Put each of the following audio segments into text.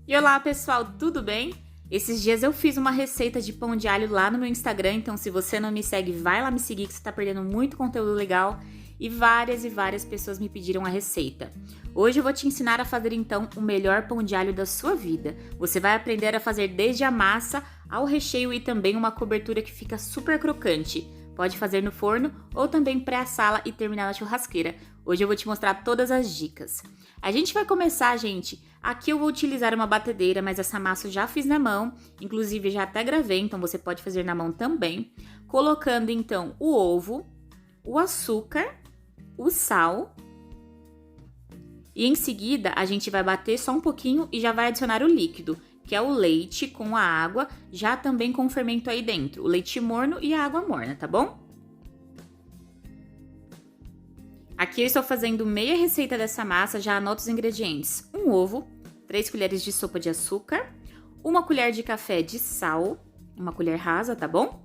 E olá pessoal, tudo bem? Esses dias eu fiz uma receita de pão de alho lá no meu Instagram, então se você não me segue, vai lá me seguir que você tá perdendo muito conteúdo legal. E várias pessoas me pediram a receita. Hoje eu vou te ensinar a fazer então o melhor pão de alho da sua vida. Você vai aprender a fazer desde a massa ao recheio e também uma cobertura que fica super crocante. Pode fazer no forno ou também pré-assá-la e terminar na churrasqueira. Hoje eu vou te mostrar todas as dicas. A gente vai começar, gente. Aqui eu vou utilizar uma batedeira, mas essa massa eu já fiz na mão. Inclusive já até gravei, então você pode fazer na mão também. Colocando então o ovo, o açúcar, o sal. E em seguida a gente vai bater só um pouquinho e já vai adicionar o líquido, que é o leite com a água, já também com o fermento aí dentro, o leite morno e a água morna, tá bom? Aqui eu estou fazendo meia receita dessa massa, já anota os ingredientes. Um ovo, 3 colheres de sopa de açúcar, 1 colher de café de sal, uma colher rasa, tá bom?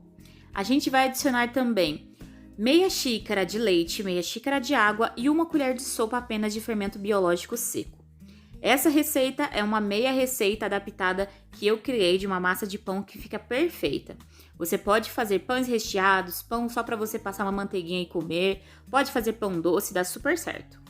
A gente vai adicionar também meia xícara de leite, meia xícara de água e 1 colher de sopa apenas de fermento biológico seco. Essa receita é uma meia receita adaptada que eu criei de uma massa de pão que fica perfeita. Você pode fazer pães recheados, pão só para você passar uma manteiguinha e comer, pode fazer pão doce, dá super certo.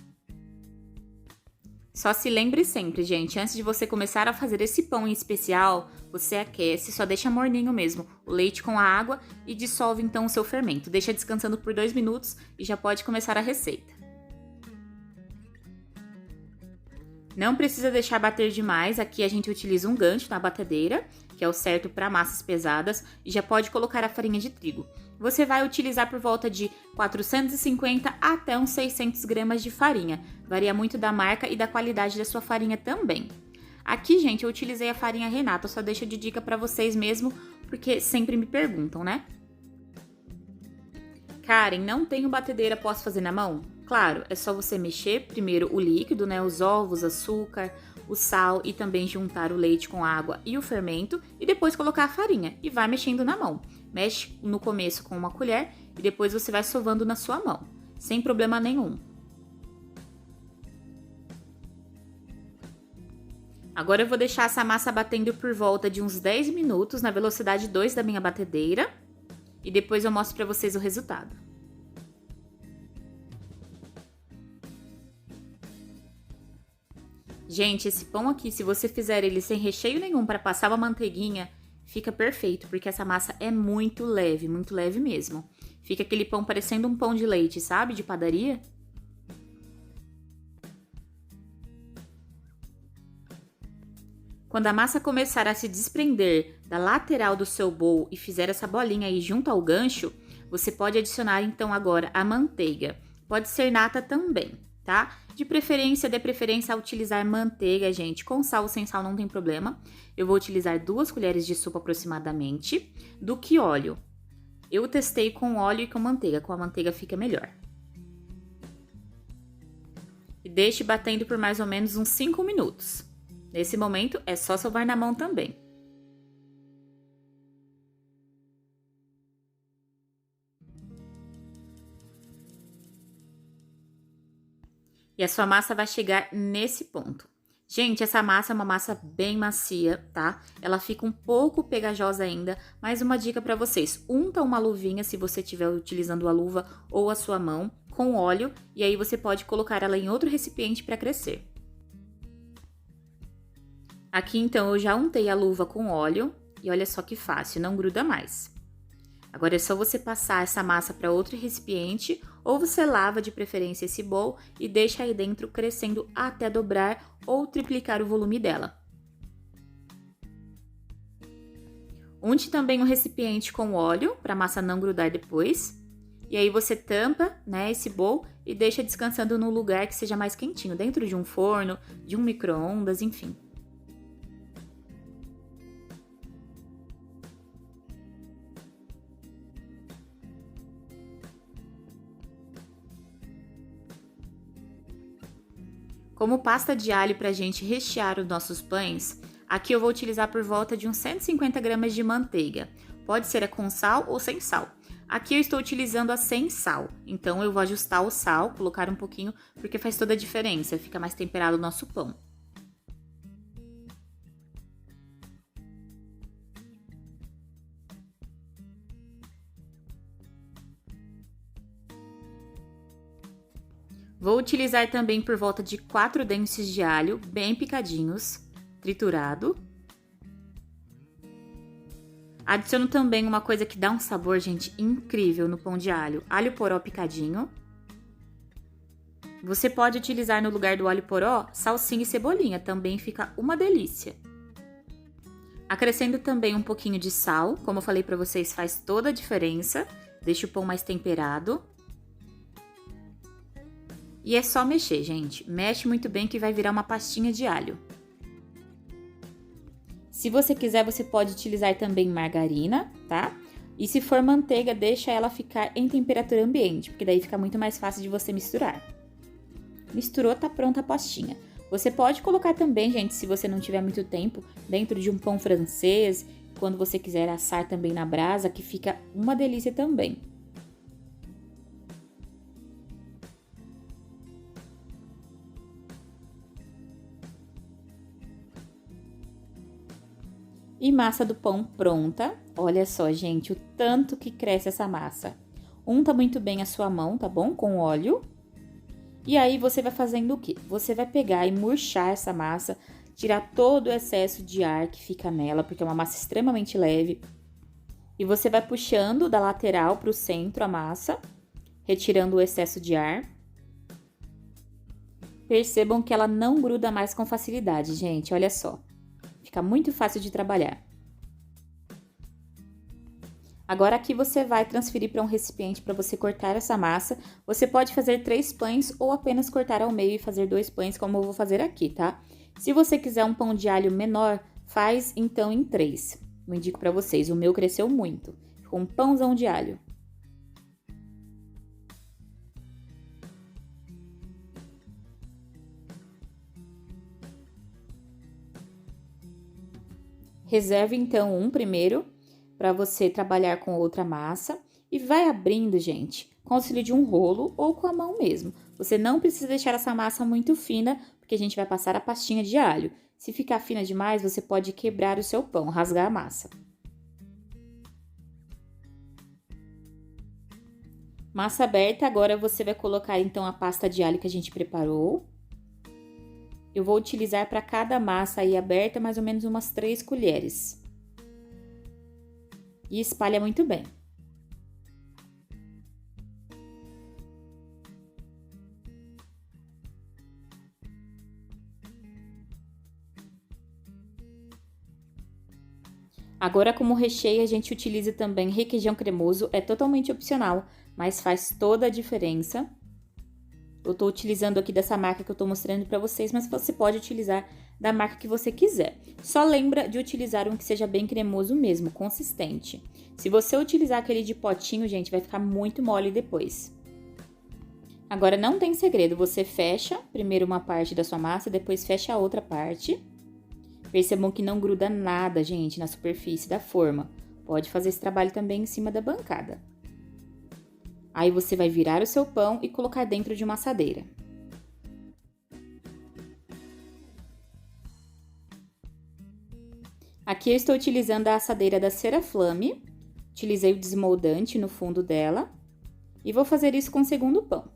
Só se lembre sempre, gente, antes de você começar a fazer esse pão em especial, você aquece, só deixa morninho mesmo, o leite com a água e dissolve então o seu fermento. Deixa descansando por 2 minutos e já pode começar a receita. Não precisa deixar bater demais, aqui a gente utiliza um gancho na batedeira, que é o certo para massas pesadas, e já pode colocar a farinha de trigo. Você vai utilizar por volta de 450 até uns 600 gramas de farinha, varia muito da marca e da qualidade da sua farinha também. Aqui, gente, eu utilizei a farinha Renata, só deixo de dica para vocês mesmo, porque sempre me perguntam, né? Karen, não tenho batedeira, posso fazer na mão? Claro, é só você mexer primeiro o líquido, né, os ovos, açúcar, o sal e também juntar o leite com a água e o fermento e depois colocar a farinha e vai mexendo na mão. Mexe no começo com uma colher e depois você vai sovando na sua mão, sem problema nenhum. Agora eu vou deixar essa massa batendo por volta de uns 10 minutos na velocidade 2 da minha batedeira e depois eu mostro para vocês o resultado. Gente, esse pão aqui, se você fizer ele sem recheio nenhum para passar uma manteiguinha, fica perfeito, porque essa massa é muito leve mesmo. Fica aquele pão parecendo um pão de leite, sabe? De padaria. Quando a massa começar a se desprender da lateral do seu bowl e fizer essa bolinha aí junto ao gancho, você pode adicionar então agora a manteiga. Pode ser nata também, tá? De preferência, dê preferência a utilizar manteiga, gente. Com sal ou sem sal não tem problema. Eu vou utilizar 2 colheres de sopa aproximadamente, do que óleo. Eu testei com óleo e com a manteiga fica melhor. E deixe batendo por mais ou menos uns 5 minutos. Nesse momento, é só sovar na mão também. E a sua massa vai chegar nesse ponto. Gente, essa massa é uma massa bem macia, tá? Ela fica um pouco pegajosa ainda, mas uma dica para vocês. Unta uma luvinha, se você estiver utilizando a luva ou a sua mão, com óleo, e aí você pode colocar ela em outro recipiente para crescer. Aqui, então, eu já untei a luva com óleo, e olha só que fácil, não gruda mais. Agora é só você passar essa massa para outro recipiente ou você lava de preferência esse bowl e deixa aí dentro crescendo até dobrar ou triplicar o volume dela. Unte também um recipiente com óleo para a massa não grudar depois. E aí você tampa, né, esse bowl e deixa descansando num lugar que seja mais quentinho, dentro de um forno, de um micro-ondas, enfim. Como pasta de alho para a gente rechear os nossos pães, aqui eu vou utilizar por volta de uns 150 gramas de manteiga. Pode ser a com sal ou sem sal. Aqui eu estou utilizando a sem sal, então eu vou ajustar o sal, colocar um pouquinho, porque faz toda a diferença, fica mais temperado o nosso pão. Vou utilizar também por volta de 4 dentes de alho, bem picadinhos, triturado. Adiciono também uma coisa que dá um sabor, gente, incrível no pão de alho. Alho poró picadinho. Você pode utilizar no lugar do alho poró, salsinha e cebolinha, também fica uma delícia. Acrescento também um pouquinho de sal, como eu falei pra vocês, faz toda a diferença. Deixa o pão mais temperado. E é só mexer, gente. Mexe muito bem que vai virar uma pastinha de alho. Se você quiser, você pode utilizar também margarina, tá? E se for manteiga, deixa ela ficar em temperatura ambiente, porque daí fica muito mais fácil de você misturar. Misturou, tá pronta a pastinha. Você pode colocar também, gente, se você não tiver muito tempo, dentro de um pão francês, quando você quiser assar também na brasa, que fica uma delícia também. E massa do pão pronta. Olha só, gente, o tanto que cresce essa massa. Unta muito bem a sua mão, tá bom? Com óleo. E aí, você vai fazendo o quê? Você vai pegar e murchar essa massa, tirar todo o excesso de ar que fica nela, porque é uma massa extremamente leve. E você vai puxando da lateral para o centro a massa, retirando o excesso de ar. Percebam que ela não gruda mais com facilidade, gente, olha só. Fica muito fácil de trabalhar. Agora aqui você vai transferir para um recipiente para você cortar essa massa. Você pode fazer 3 pães ou apenas cortar ao meio e fazer 2 pães, como eu vou fazer aqui, tá? Se você quiser um pão de alho menor, faz então em 3. Eu indico para vocês, o meu cresceu muito. Ficou um pãozão de alho. Reserve então um primeiro, para você trabalhar com outra massa. E vai abrindo, gente, com o auxílio de um rolo ou com a mão mesmo. Você não precisa deixar essa massa muito fina, porque a gente vai passar a pastinha de alho. Se ficar fina demais, você pode quebrar o seu pão, rasgar a massa. Massa aberta, agora você vai colocar então a pasta de alho que a gente preparou. Eu vou utilizar para cada massa aí aberta mais ou menos umas 3 colheres. E espalha muito bem. Agora, como recheio, a gente utiliza também requeijão cremoso, é totalmente opcional, mas faz toda a diferença. Eu tô utilizando aqui dessa marca que eu tô mostrando pra vocês, mas você pode utilizar da marca que você quiser. Só lembra de utilizar um que seja bem cremoso mesmo, consistente. Se você utilizar aquele de potinho, gente, vai ficar muito mole depois. Agora, não tem segredo, você fecha primeiro uma parte da sua massa, depois fecha a outra parte. Percebam que não gruda nada, gente, na superfície da forma. Pode fazer esse trabalho também em cima da bancada. Aí você vai virar o seu pão e colocar dentro de uma assadeira. Aqui eu estou utilizando a assadeira da Ceraflame. Utilizei o desmoldante no fundo dela. E vou fazer isso com o segundo pão.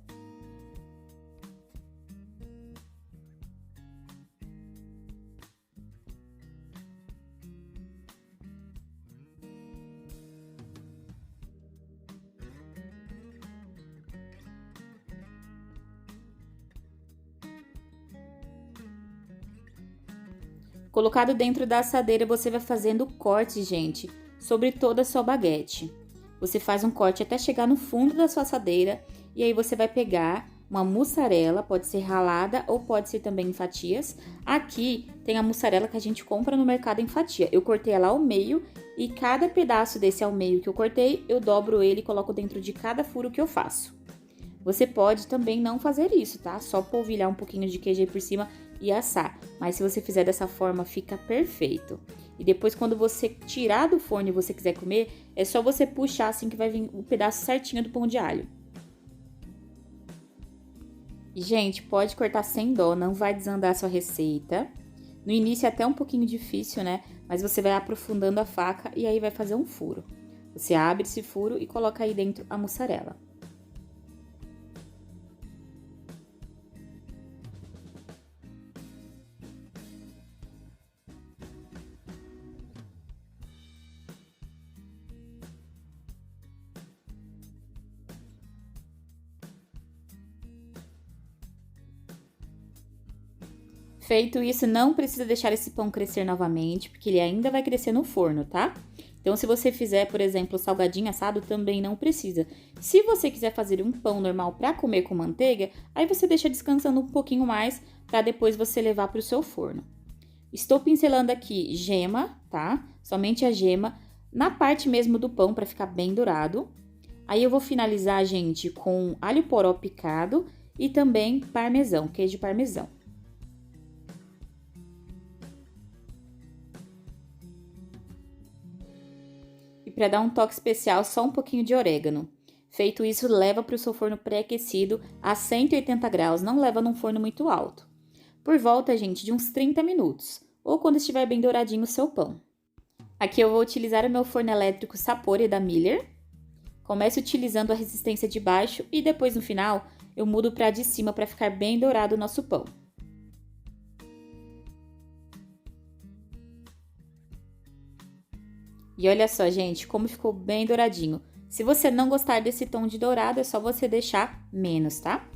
Colocado dentro da assadeira, você vai fazendo cortes, gente, sobre toda a sua baguete. Você faz um corte até chegar no fundo da sua assadeira e aí você vai pegar uma mussarela, pode ser ralada ou pode ser também em fatias. Aqui tem a mussarela que a gente compra no mercado em fatia. Eu cortei ela ao meio e cada pedaço desse ao meio que eu cortei, eu dobro ele e coloco dentro de cada furo que eu faço. Você pode também não fazer isso, tá? Só polvilhar um pouquinho de queijo aí por cima e assar. Mas se você fizer dessa forma, fica perfeito. E depois, quando você tirar do forno e você quiser comer, é só você puxar assim que vai vir o pedaço certinho do pão de alho. E, gente, pode cortar sem dó, não vai desandar a sua receita. No início é até um pouquinho difícil, né? Mas você vai aprofundando a faca e aí vai fazer um furo. Você abre esse furo e coloca aí dentro a mussarela. Feito isso, não precisa deixar esse pão crescer novamente, porque ele ainda vai crescer no forno, tá? Então, se você fizer, por exemplo, salgadinho assado, também não precisa. Se você quiser fazer um pão normal para comer com manteiga, aí você deixa descansando um pouquinho mais para depois você levar para o seu forno. Estou pincelando aqui gema, tá? Somente a gema, na parte mesmo do pão para ficar bem dourado. Aí eu vou finalizar, gente, com alho poró picado e também parmesão, queijo parmesão. E para dar um toque especial, só um pouquinho de orégano. Feito isso, leva para o seu forno pré-aquecido a 180 graus, não leva num forno muito alto. Por volta, gente, de uns 30 minutos, ou quando estiver bem douradinho o seu pão. Aqui eu vou utilizar o meu forno elétrico Sapore da Miller. Comece utilizando a resistência de baixo e depois no final eu mudo para de cima para ficar bem dourado o nosso pão. E olha só, gente, como ficou bem douradinho. Se você não gostar desse tom de dourado, é só você deixar menos, tá?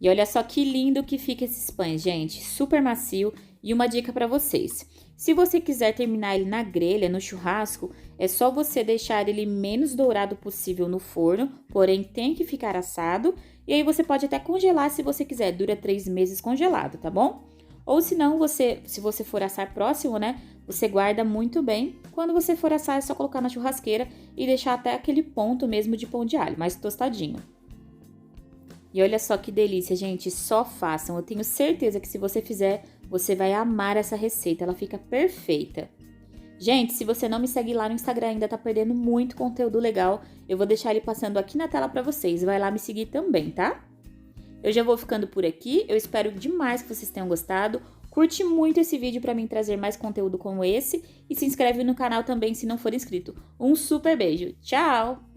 E olha só que lindo que fica esses pães, gente, super macio. E uma dica para vocês, se você quiser terminar ele na grelha, no churrasco, é só você deixar ele menos dourado possível no forno, porém tem que ficar assado. E aí você pode até congelar se você quiser, dura 3 meses congelado, tá bom? Ou se não, se você for assar próximo, né, você guarda muito bem. Quando você for assar, é só colocar na churrasqueira e deixar até aquele ponto mesmo de pão de alho, mais tostadinho. E olha só que delícia, gente, só façam. Eu tenho certeza que se você fizer, você vai amar essa receita, ela fica perfeita. Gente, se você não me segue lá no Instagram ainda, tá perdendo muito conteúdo legal. Eu vou deixar ele passando aqui na tela pra vocês, vai lá me seguir também, tá? Eu já vou ficando por aqui, eu espero demais que vocês tenham gostado. Curte muito esse vídeo pra mim trazer mais conteúdo como esse e se inscreve no canal também se não for inscrito. Um super beijo, tchau!